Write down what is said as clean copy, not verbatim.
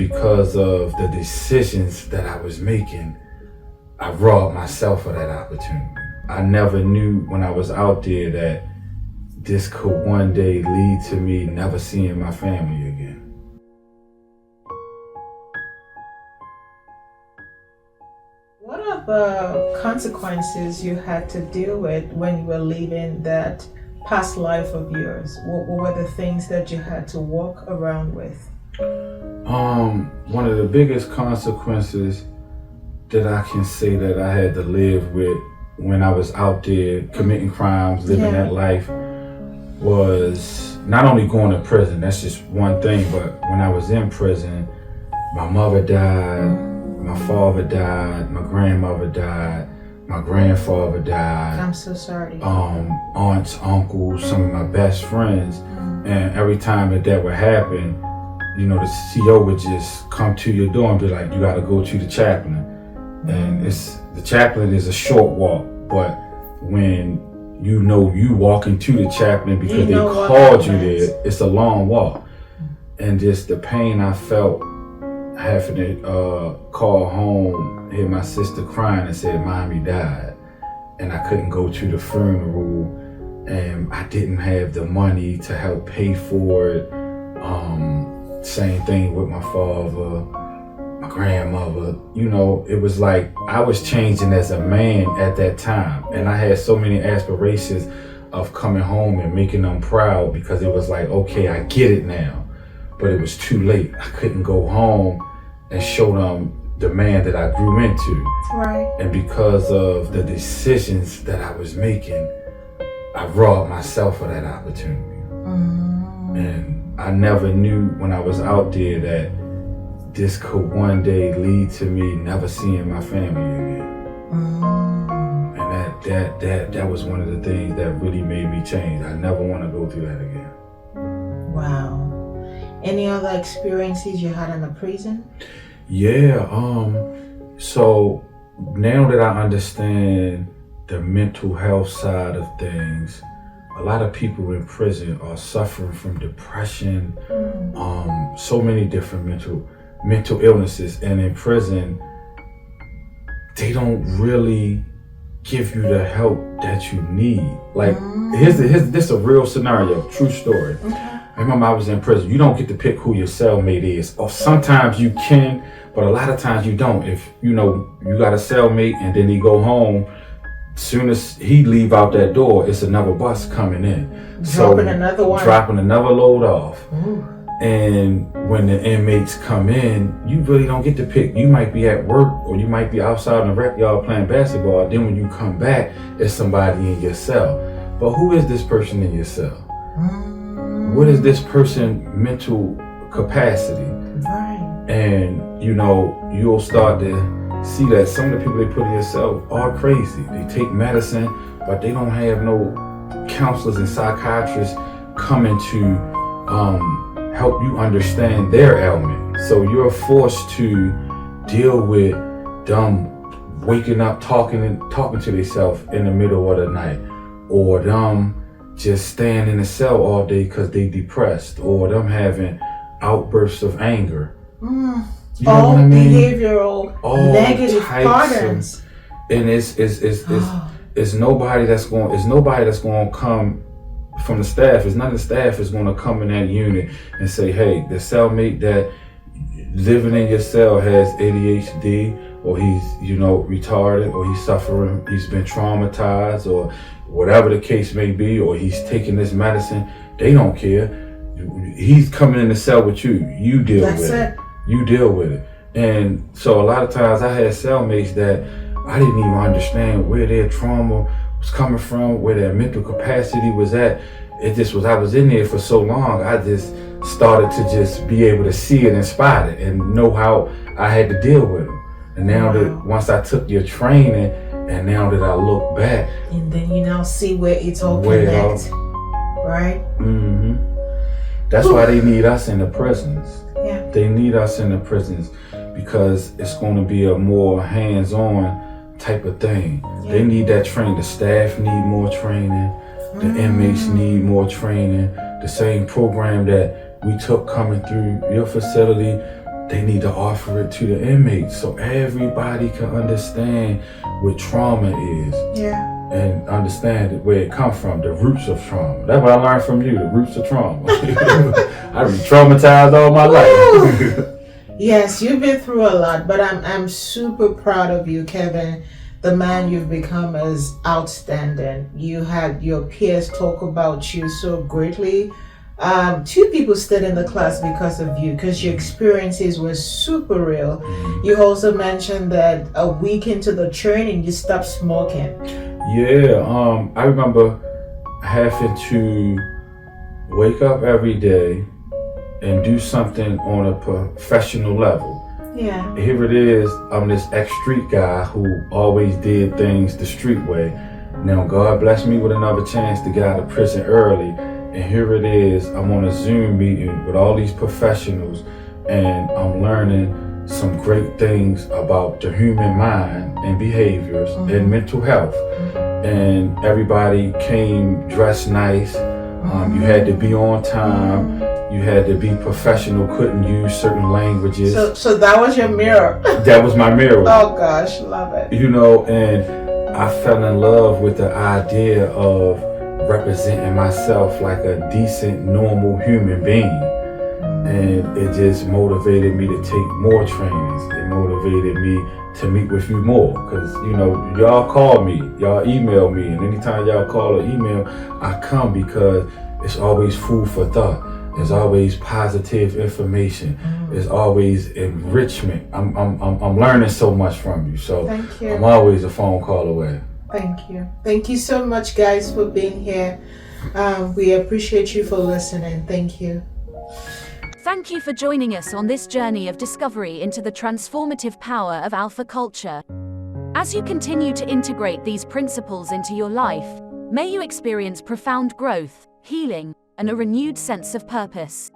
because of the decisions that I was making, I robbed myself of that opportunity. I never knew when I was out there that this could one day lead to me never seeing my family again. What are the consequences you had to deal with when you were leaving that past life of yours? What were the things that you had to walk around with? One of the biggest consequences that I can say that I had to live with when I was out there committing crimes, living that life, was not only going to prison, that's just one thing, but when I was in prison, my mother died, my father died, my grandmother died, my grandfather died. I'm so sorry. Aunts, uncles, some of my best friends. And every time that would happen, you know, the CO would just come to your door and be like, you gotta go to the chaplain. And the chaplain is a short walk, but when you know you walking to the chaplain because they called you there, it's a long walk. And just the pain I felt having to call home, hear my sister crying and said, Mommy died. And I couldn't go to the funeral, and I didn't have the money to help pay for it. Same thing with my father, my grandmother. You know, it was like I was changing as a man at that time, and I had so many aspirations of coming home and making them proud, because it was like, okay, I get it now, but it was too late. I couldn't go home and show them the man that I grew into. Right. And because of the decisions that I was making, I robbed myself of that opportunity. And I never knew when I was out there that this could one day lead to me never seeing my family again. And that was one of the things that really made me change. I never want to go through that again. Wow. Any other experiences you had in the prison? Yeah, so now that I understand the mental health side of things, a lot of people in prison are suffering from depression, so many different mental illnesses, and in prison, they don't really give you the help that you need. Like, this a real scenario, true story. I remember I was in prison. You don't get to pick who your cellmate is. Or sometimes you can, but a lot of times you don't. If you know you got a cellmate and then he go home, soon as he leave out that door, it's another bus coming in. Dropping another one. Dropping another load off. And when the inmates come in, you really don't get to pick. You might be at work, or you might be outside in the rec yard playing basketball. Then when you come back, it's somebody in your cell. But who is this person in your cell? What is this person's mental capacity? Right. And you know, you'll start to see that some of the people they put in your cell are crazy. They take medicine, but they don't have no counselors and psychiatrists coming to help you understand their ailment. So you're forced to deal with them waking up talking to themselves in the middle of the night, or them just staying in the cell all day because they depressed, or them having outbursts of anger. You know all what I mean? Behavioral all negative patterns. And it's nobody that's going to come from the staff. It's none of the staff is going to come in that unit and say, hey, the cellmate that living in your cell has ADHD, or he's, you know, retarded, or he's suffering, he's been traumatized, or whatever the case may be, or he's taking this medicine. They don't care. He's coming in the cell with you. You deal with it. You deal with it. And so a lot of times I had cellmates that I didn't even understand where their trauma was coming from, where their mental capacity was at. It just was, I was in there for so long, I just started to just be able to see it and spot it and know how I had to deal with them. And now that once I took your training, and now that I look back, and then you now see where it's all connected, right? That's why they need us in the prisons. Yeah. They need us in the prisons because it's going to be a more hands-on type of thing. Yeah. They need that training. The staff need more training. The inmates need more training. The same program that we took coming through your facility, they need to offer it to the inmates so everybody can understand what trauma is. Yeah. And understand where it comes from, the roots of trauma. That's what I learned from you, the roots of trauma. I've been traumatized all my life. Yes, you've been through a lot, but I'm super proud of you, Kevin. The man you've become is outstanding. You had your peers talk about you so greatly. 2 people stayed in the class because of you, because your experiences were super real. You also mentioned that a week into the training, you stopped smoking. Yeah, I remember having to wake up every day and do something on a professional level. Yeah. Here it is, I'm this ex-street guy who always did things the street way. Now God blessed me with another chance to get out of prison early, and here it is, I'm on a Zoom meeting with all these professionals, and I'm learning some great things about the human mind and behaviors and mental health. And everybody came dressed nice. You had to be on time. You had to be professional, couldn't use certain languages. So that was your mirror. That was my mirror. Oh gosh, love it. You know, and I fell in love with the idea of representing myself like a decent, normal human being. And it just motivated me to take more trainings. It motivated me to meet with you more. Because, you know, y'all call me, y'all email me. And anytime y'all call or email, I come because it's always food for thought. There's always positive information. There's always enrichment. I'm learning so much from you. So thank you. I'm always a phone call away. Thank you. Thank you so much, guys, for being here. We appreciate you for listening. Thank you. Thank you for joining us on this journey of discovery into the transformative power of alpha culture. As you continue to integrate these principles into your life, may you experience profound growth, healing, and a renewed sense of purpose.